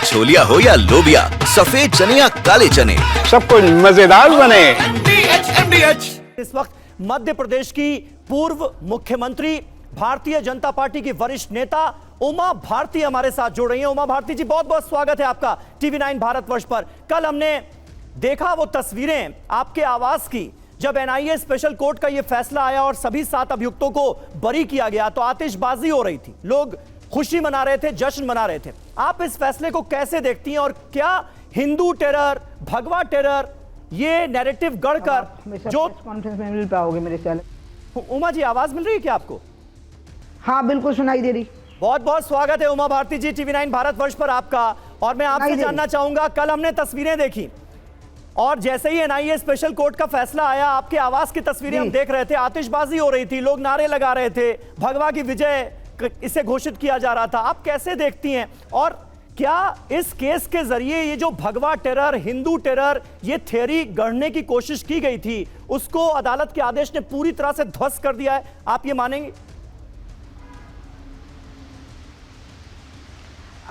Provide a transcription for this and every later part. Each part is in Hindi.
छोलिया हो या लोबिया, सफेद चने या काले चने, सब कुछ मजेदार बने। इस वक्त मध्य प्रदेश की पूर्व मुख्यमंत्री, भारतीय जनता पार्टी की वरिष्ठ नेता उमा भारती हमारे साथ जुड़ रही हैं। उमा भारती जी, बहुत बहुत स्वागत है आपका टीवी 9 भारतवर्ष पर। कल हमने देखा वो तस्वीरें आपके आवास की, जब एनआईए स्पेशल कोर्ट का ये फैसला आया और सभी 7 अभियुक्तों को बरी किया गया तो आतिशबाजी हो रही थी, लोग खुशी मना रहे थे, जश्न मना रहे थे। आप इस फैसले को कैसे देखती हैं और क्या हिंदू टेरर, भगवा टेरर, ये नैरेटिव गढ़कर जो कॉन्फ्रेंस में मिल पाओगे मेरे चैनल। उमा जी, आवाज मिल रही है क्या आपको? हाँ बिल्कुल सुनाई दे रही। बहुत बहुत स्वागत है उमा भारती जी टीवी 9 भारतवर्ष पर आपका। और मैं आपसे जानना चाहूंगा, कल हमने तस्वीरें देखी और जैसे ही एनआईए स्पेशल कोर्ट का फैसला आया, आपके आवास की तस्वीरें हम देख रहे थे, आतिशबाजी हो रही थी, लोग नारे लगा रहे थे, भगवा की विजय इसे घोषित किया जा रहा था। आप कैसे देखती हैं और क्या इस केस के जरिए ये जो भगवा टेरर, हिंदू टेरर, ये थ्योरी गढ़ने की कोशिश की गई थी, उसको अदालत के आदेश ने पूरी तरह से ध्वस्त कर दिया है, आप ये मानेंगे?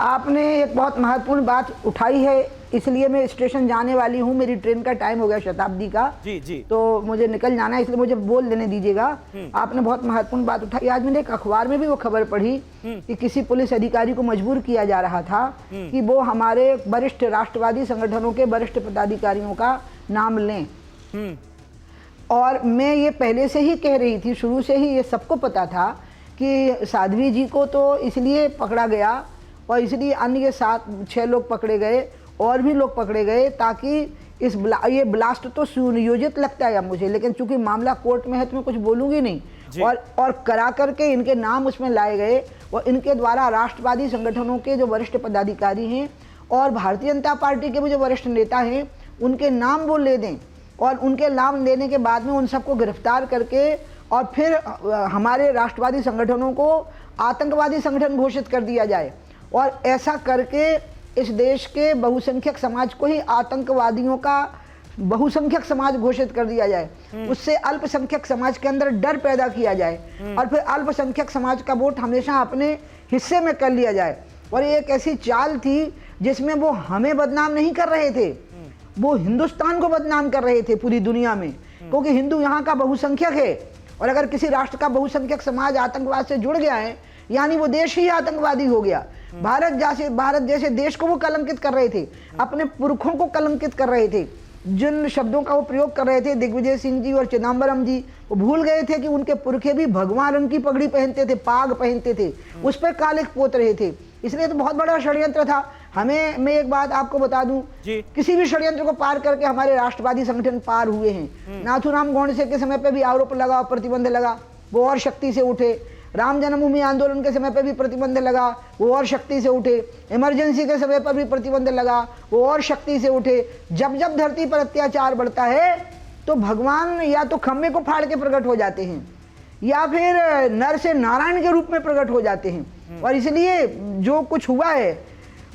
आपने एक बहुत महत्वपूर्ण बात उठाई है, इसलिए मैं स्टेशन जाने वाली हूँ, मेरी ट्रेन का टाइम हो गया शताब्दी का। जी जी। तो मुझे निकल जाना है, इसलिए मुझे बोल लेने दीजिएगा। आपने बहुत महत्वपूर्ण बात उठाई। आज मैंने एक अखबार में भी वो खबर पढ़ी कि किसी पुलिस अधिकारी को मजबूर किया जा रहा था कि वो हमारे वरिष्ठ राष्ट्रवादी संगठनों के वरिष्ठ पदाधिकारियों का नाम लें। और मैं ये पहले से ही कह रही थी, शुरू से ही ये सबको पता था कि साध्वी जी को तो इसलिए पकड़ा गया और इसलिए अन्य 7-6 लोग पकड़े गए और भी लोग पकड़े गए ताकि ये ब्लास्ट तो सुनियोजित लगता है मुझे, लेकिन चूंकि मामला कोर्ट में है तो मैं कुछ बोलूंगी नहीं। और करा करके इनके नाम उसमें लाए गए और इनके द्वारा राष्ट्रवादी संगठनों के जो वरिष्ठ पदाधिकारी हैं और भारतीय जनता पार्टी के भी जो वरिष्ठ नेता हैं उनके नाम वो ले दें और उनके नाम लेने के बाद में उन सबको गिरफ्तार करके और फिर हमारे राष्ट्रवादी संगठनों को आतंकवादी संगठन घोषित कर दिया जाए और ऐसा करके इस देश के बहुसंख्यक समाज को ही आतंकवादियों का बहुसंख्यक समाज घोषित कर दिया जाए, उससे अल्पसंख्यक समाज के अंदर डर पैदा किया जाए और फिर अल्पसंख्यक समाज का वोट हमेशा अपने हिस्से में कर लिया जाए। और ये एक ऐसी चाल थी जिसमें वो हमें बदनाम नहीं कर रहे थे, वो हिंदुस्तान को बदनाम कर रहे थे पूरी दुनिया में, क्योंकि हिंदू यहाँ का बहुसंख्यक है और अगर किसी राष्ट्र का बहुसंख्यक समाज आतंकवाद से जुड़ गया है यानी वो देश ही आतंकवादी हो गया। भारत जैसे देश को वो कलंकित कर रहे थे, अपने पुरखों को कलंकित कर रहे थे। जिन शब्दों का वो प्रयोग कर रहे थे दिग्विजय सिंह जी और चिदम्बरम जी, वो भूल गए थे कि उनके पुरखे भी भगवा रंग की पगड़ी पहनते थे, पाग पहनते थे, उस पर कालिख पोत रहे थे। इसलिए तो बहुत बड़ा षड्यंत्र था। हमें, मैं एक बात आपको बता दूं, किसी भी षड्यंत्र को पार करके हमारे राष्ट्रवादी संगठन पार हुए हैं। नाथूराम गोडसे के समय पे भी आरोप लगा, प्रतिबंध लगा, वो और शक्ति से उठे। राम जन्मभूमि आंदोलन के समय पर भी प्रतिबंध लगा, वो और शक्ति से उठे। इमरजेंसी के समय पर भी प्रतिबंध लगा, वो और शक्ति से उठे। जब जब धरती पर अत्याचार बढ़ता है तो भगवान या तो खम्भे को फाड़ के प्रकट हो जाते हैं या फिर नर से नारायण के रूप में प्रकट हो जाते हैं। और इसलिए जो कुछ हुआ है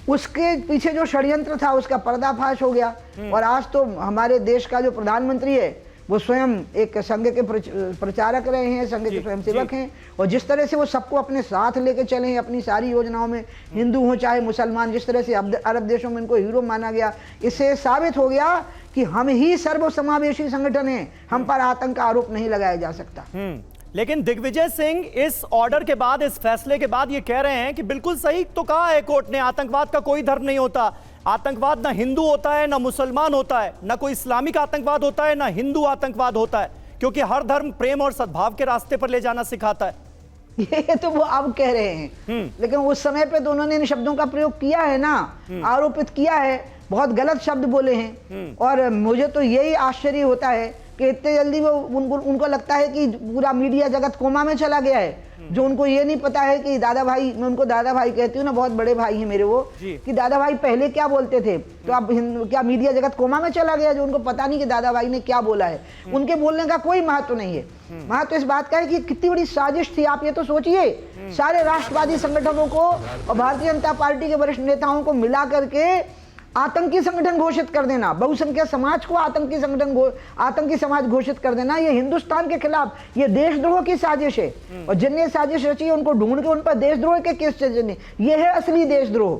उसके पीछे जो षड्यंत्र था उसका पर्दाफाश हो गया। और आज तो हमारे देश का जो प्रधानमंत्री है वो स्वयं एक संघ के प्रचारक रहे हैं, संघ के स्वयंसेवक हैं और जिस तरह से वो सबको अपने साथ लेके चले हैं अपनी सारी योजनाओं में, हिंदू हो चाहे मुसलमान, जिस तरह से अरब देशों में इनको हीरो माना गया, इससे साबित हो गया कि हम ही सर्वसमावेशी संगठन हैं, हम पर आतंक का आरोप नहीं लगाया जा सकता। लेकिन दिग्विजय सिंह इस ऑर्डर के बाद, इस फैसले के बाद ये कह रहे हैं कि बिल्कुल सही तो कहा है कोर्ट ने, आतंकवाद का कोई धर्म नहीं होता, आतंकवाद ना हिंदू होता है ना मुसलमान होता है, ना कोई इस्लामिक आतंकवाद होता है ना हिंदू आतंकवाद होता है, क्योंकि हर धर्म प्रेम और सद्भाव के रास्ते पर ले जाना सिखाता है। ये तो वो अब कह रहे हैं, लेकिन उस समय पे तो उन्होंने इन शब्दों का प्रयोग किया है ना, आरोपित किया है, बहुत गलत शब्द बोले हैं। और मुझे तो यही आश्चर्य होता है कि इतने जल्दी वो उनको लगता है कि पूरा मीडिया जगत कोमा में चला गया है, जो उनको ये नहीं पता है कि दादा भाई, मैं उनको दादा भाई कहती हूँ ना, बहुत बड़े भाई हैं मेरे वो, कि दादा भाई पहले क्या बोलते थे। तो अब क्या मीडिया जगत कोमा में चला गया जो उनको पता नहीं कि दादा भाई ने क्या बोला है। उनके बोलने का कोई महत्व नहीं है। महत्व इस बात का है कि कितनी बड़ी साजिश थी। आप ये तो सोचिए, सारे राष्ट्रवादी संगठनों को और भारतीय जनता पार्टी के वरिष्ठ नेताओं को मिला करके आतंकी संगठन घोषित कर देना, बहुसंख्यक समाज को आतंकी समाज घोषित कर देना, ये हिंदुस्तान के खिलाफ, ये देशद्रोह की साजिश है। और जिनने साजिश रची है उनको ढूंढ के उन पर देशद्रोह के केस चलने, ये है असली देशद्रोह।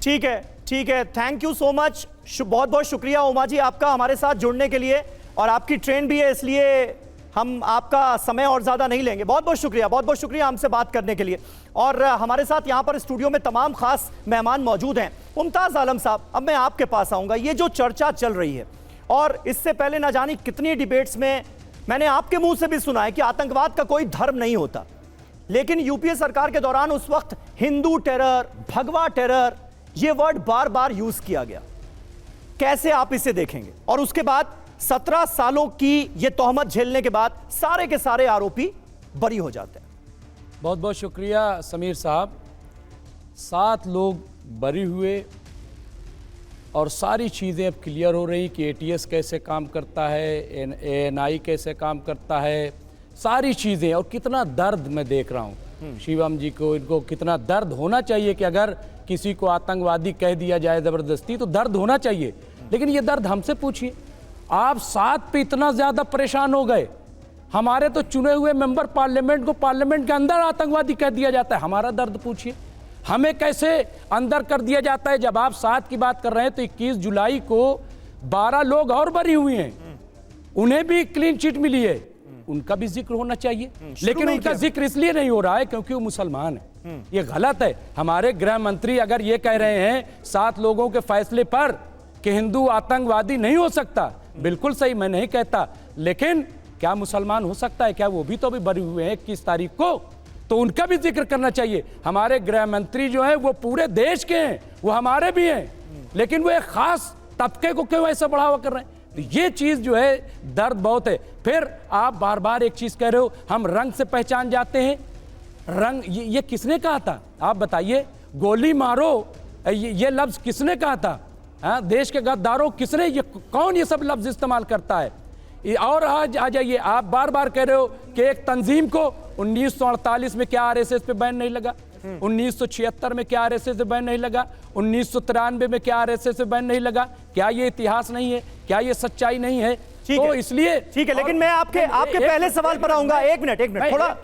ठीक है, थैंक यू सो मच। बहुत बहुत शुक्रिया उमा जी आपका हमारे साथ जुड़ने के लिए, और आपकी ट्रेन भी है इसलिए हम आपका समय और ज़्यादा नहीं लेंगे। बहुत बहुत शुक्रिया हमसे बात करने के लिए। और हमारे साथ यहाँ पर स्टूडियो में तमाम खास मेहमान मौजूद हैं। मुमताज़ आलम साहब, अब मैं आपके पास आऊँगा। ये जो चर्चा चल रही है, और इससे पहले ना जानी कितनी डिबेट्स में मैंने आपके मुंह से भी सुना है कि आतंकवाद का कोई धर्म नहीं होता, लेकिन यूपीए सरकार के दौरान उस वक्त हिंदू टेरर, भगवा टेरर, ये वर्ड बार बार यूज किया गया। कैसे आप इसे देखेंगे? और उसके बाद 17 सालों की ये तोहमत झेलने के बाद सारे के सारे आरोपी बरी हो जाते हैं। बहुत बहुत शुक्रिया समीर साहब। 7 लोग बरी हुए और सारी चीज़ें अब क्लियर हो रही कि एटीएस कैसे काम करता है, एएनआई कैसे काम करता है, सारी चीज़ें। और कितना दर्द मैं देख रहा हूँ शिवम जी को, इनको कितना दर्द होना चाहिए कि अगर किसी को आतंकवादी कह दिया जाए ज़बरदस्ती तो दर्द होना चाहिए। लेकिन ये दर्द हमसे पूछिए। आप 7 पे इतना ज़्यादा परेशान हो गए, हमारे तो चुने हुए मेंबर पार्लियामेंट को पार्लियामेंट के अंदर आतंकवादी कह दिया जाता है। हमारा दर्द पूछिए, हमें कैसे अंदर कर दिया जाता है। जब आप 7 की बात कर रहे हैं तो 21 जुलाई को 12 लोग और बरी हुए हैं, उन्हें भी क्लीन चिट मिली है, उनका भी जिक्र होना चाहिए। लेकिन उनका जिक्र इसलिए नहीं हो रहा है क्योंकि वो मुसलमान है। ये गलत है। हमारे गृह मंत्री अगर ये कह रहे हैं 7 लोगों के फैसले पर कि हिंदू आतंकवादी नहीं हो सकता, बिल्कुल सही, मैं नहीं कहता, लेकिन क्या मुसलमान हो सकता है? क्या वो भी तो अभी बरी हुए हैं 21 तारीख को, तो उनका भी जिक्र करना चाहिए। हमारे गृह मंत्री जो है वो पूरे देश के हैं, वो हमारे भी हैं, लेकिन वो एक खास तबके को क्यों ऐसा बढ़ावा कर रहे हैं? तो ये चीज जो है दर्द बहुत है। फिर आप बार बार एक चीज कह रहे हो, हम रंग से पहचान जाते हैं। रंग ये किसने कहा था? आप बताइए। गोली मारो ये लफ्ज किसने कहा था? देश के गद्दारों किसने, ये कौन ये सब लफ्ज इस्तेमाल करता है? और आज आ जाइए, आप बार बार कह रहे हो कि एक तंजीम को 1948 में क्या आरएसएस पे बैन नहीं लगा, 1976 में क्या आरएसएस पे बैन नहीं लगा, 1993 में क्या आरएसएस पे बैन नहीं लगा? क्या ये इतिहास नहीं है? क्या ये सच्चाई नहीं है? तो इसलिए ठीक है, लेकिन मैं आपके पहले सवाल पर आऊंगा। एक मिनट,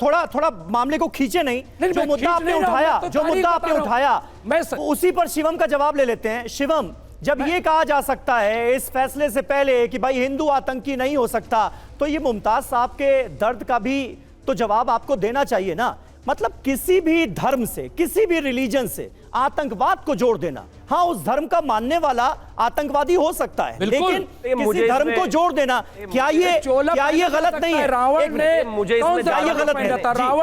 थोड़ा मामले को खींचे नहीं। जो मुद्दा आपने उठाया मैं उसी पर शिवम का जवाब ले लेते हैं। शिवम, जब ये कहा जा सकता है इस फैसले से पहले कि भाई हिंदू आतंकी नहीं हो सकता, तो ये मुमताज साहब के दर्द का भी तो जवाब आपको देना चाहिए ना। मतलब किसी भी धर्म से, किसी भी रिलीजन से आतंकवाद को जोड़ देना, हाँ उस धर्म का मानने वाला आतंकवादी हो सकता है, लेकिन किसी धर्म को जोड़ देना क्या ये गलत नहीं है? रावण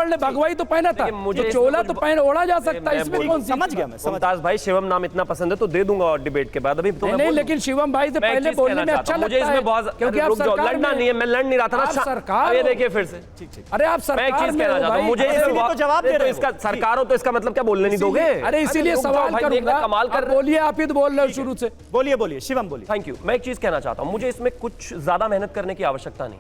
ने भगवाई तो पहना था, जो चोला तो पहन ओढ़ा जा सकता है, इसमें कौन? समझ गया मैं। मुमताज भाई, शिवम नाम इतना पसंद है तो दे दूंगा और डिबेट के बाद। अभी तो नहीं, लेकिन शिवम भाई से पहले बोलने में अच्छा लगता है क्योंकि आप लड़ना नहीं है, मैं लड़ नहीं रहा था ना सरकार। ये देखिए फिर से, अरे आप सरकार, मैं एक चीज कहना चाहता हूं, मुझे इसमें जवाब दे रहे हो। इसका सरकार हो तो इसका मतलब क्या बोलने नहीं दोगे? अरे इसीलिए सवाल करूंगा, कमाल कर बोलिए, आप ही तो बोल रहे हो शुरू से। बोलिए शिवम, बोलिए। Thank you. मैं एक चीज कहना चाहता हूं, मुझे इसमें कुछ ज्यादा मेहनत करने की आवश्यकता नहीं।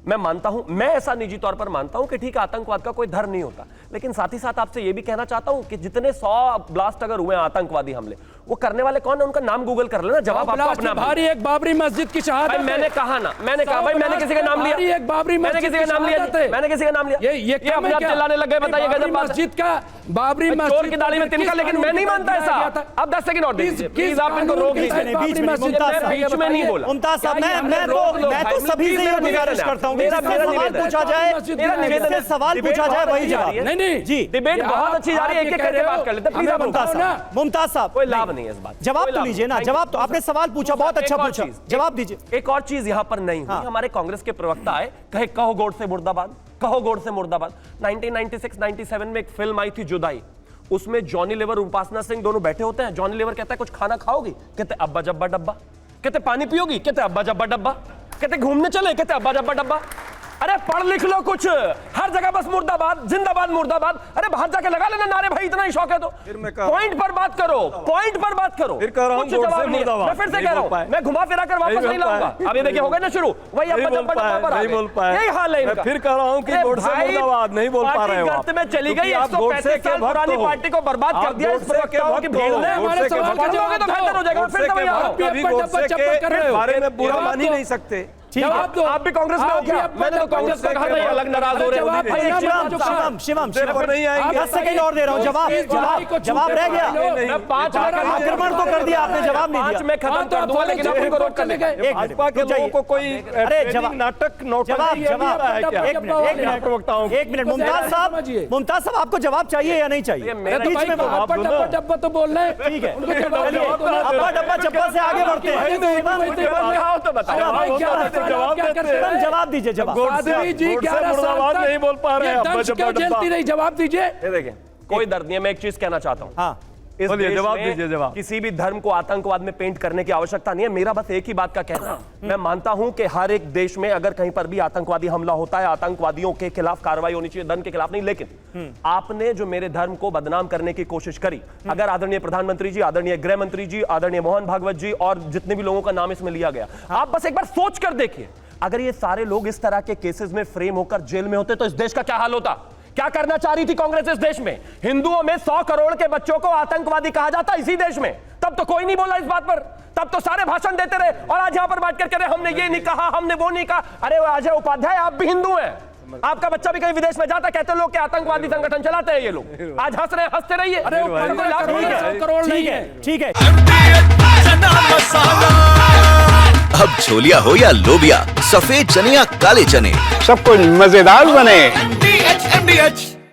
मैं मानता हूं, मैं ऐसा निजी तौर पर मानता हूं कि ठीक है आतंकवाद का कोई धर्म नहीं होता, लेकिन साथ ही साथ आपसे यह भी कहना चाहता हूं कि जितने 100 ब्लास्ट अगर हुए आतंकवादी हमले, वो करने वाले कौन है उनका नाम गूगल कर लेना, जवाब आपको अपना। भारी एक बाबरी मस्जिद की शहादत, मैंने कहा ना, मैंने कहा भाई, मैंने किसी का नाम लिया, एक बाबरी मैंने किसी का नाम लिया, मैंने किसी का नाम लिया, ये अपने आप चिल्लाने लग गए। बताइए गजब बात। मस्जिद का, बाबरी मस्जिद, चोर की दाढ़ी में तिनका, लेकिन मैं नहीं मानता ऐसा। अब 10 सेकंड और दीजिए प्लीज, आप इनको रोक लीजिए। बीच में नहीं बोला मुमताज साहब। मैं तो सभी से ये गुजारिश करता हूं, पूछा जाए, मेरा सवाल पूछा जाए वही जवाब। नहीं जी, डिबेट बहुत अच्छी जा रही है, एक-एक करके बात कर लेते हैं। प्लीज मुमताज साहब, कोई लाभ नहीं है इस बात। जवाब तो लीजिए ना, जवाब तो आपने सवाल पूछा, बहुत अच्छा पूछा, जवाब दीजिए। एक और चीज यहां पर नहीं हुई, हमारे कांग्रेस के प्रवक्ता आए, कहे कहो गौड़ से मुर्दाबाद, कहो गौड़ से मुर्दाबाद। 1996-97 में एक फिल्म आई थी जुदाई, उसमें जॉनी लीवर, उपासना सिंह दोनों बैठे होते हैं। जॉनी लीवर कहता है कुछ खाना खाओगी? कहते अब्बा जब्बा डब्बा। कहते पानी पियोगी? कहते अब्बा जब्बा डब्बा। कहते घूमने चले? कहते अब्बा जब्बा डब्बा। अरे पढ़ लिख लो कुछ, हर जगह बस मुर्दाबाद, जिंदाबाद, मुर्दाबाद। अरे बाहर जाके लगा लेना नारे भाई, इतना ही शौक है तो पॉइंट पर बात करो, पॉइंट पर बात करो। फिर कह रहा हूं कुछ जवाब नहीं है। मैं फिर से कह रहा हूं, मैं घुमा फिरा कर वापस नहीं लाऊंगा। अब ये देखिए हो गया ना शुरू, वही अब नहीं बोल पाए, यही हाल है इनका। फिर कह रहा हूं कि गोडसे मुर्दाबाद नहीं बोल पा रहे हो। गर्त में चली गई 135 साल पुरानी पार्टी को बर्बाद कर दिया इस प्रवक्ताओं की भीड़ ने। हमारे सवाल का जवाब तो बेहतर हो जाएगा। फिर से बारे में बुरा मान ही नहीं सकते। ठीक है। जवाब दो। आप भी कांग्रेस में हो क्या? मैंने तो कांग्रेस को कहा था ये अलग नाराज हो रहे जवाब हैं। देना शिवम मत शिवम शिवम देखो नहीं आएंगे। 10 सेकंड और दे रहा हूँ। जवाब रह गया। मैं 5 आक्रमण तो कर दिया आपने, जवाब नहीं 5 दिया। में खत्म कर दूंगा, लेकिन आप उनको रोक कर लेंगे। भाजपा के लोगों को कोई अरे ट्रेनिंग नाटक नोट जवाब है क्या? एक मिनट मुमताज साहब आपको जवाब चाहिए या नहीं चाहिए? बीच में डब्बा तो बोल रहे हैं। ठीक है, उनको जवाब चलिए, अब्बा डब्बा चप्पा से आगे बढ़ते हैं। जवाब दीजिए, जवाब। आदमी जी 11 साल तक नहीं बोल पा रहे हैं। ये दंश क्यों झेलती रही? जवाब दीजिए। ये देखें, कोई दर्द नहीं है। मैं एक चीज कहना चाहता हूं। हाँ, इस बोलिए, देश जवाब में दीजिए, जवाब। किसी भी धर्म को आतंकवाद में पेंट करने की आवश्यकता नहीं है। मेरा बस एक ही बात का कहना है, मैं मानता हूं कि हर एक देश में अगर कहीं पर भी आतंकवादी हमला होता है, आतंकवादियों के खिलाफ कार्रवाई होनी चाहिए, धर्म के खिलाफ नहीं। लेकिन आपने जो मेरे धर्म को बदनाम करने की कोशिश करी, अगर आदरणीय प्रधानमंत्री जी, आदरणीय गृह मंत्री जी, आदरणीय मोहन भागवत जी और जितने भी लोगों का नाम इसमें लिया गया, आप बस एक बार सोच कर देखिए, अगर ये सारे लोग इस तरह के केसेस में फ्रेम होकर जेल में होते तो इस देश का क्या हाल होता? क्या करना चाह रही थी कांग्रेस इस देश में? हिंदुओं में 100 करोड़ के बच्चों को आतंकवादी कहा जाता इसी देश में। तब तो कोई नहीं बोला इस बात पर, तब तो सारे भाषण देते रहे। और आज यहां पर बैठ कर कह रहे हमने ये नहीं कहा, हमने वो नहीं कहा। अरे अजय उपाध्याय, आप भी हिंदू हैं, आपका बच्चा भी कहीं विदेश में जाता, कहते लोग कि आतंकवादी संगठन चलाते हैं ये लोग। आज हंस रहे हैं, हंसते रहिए। अरे वो 100 करोड़ नहीं है। ठीक है। अब छोलिया हो या लोबिया, सफेद चने या काले चने, सब कुछ मजेदार बने। MDH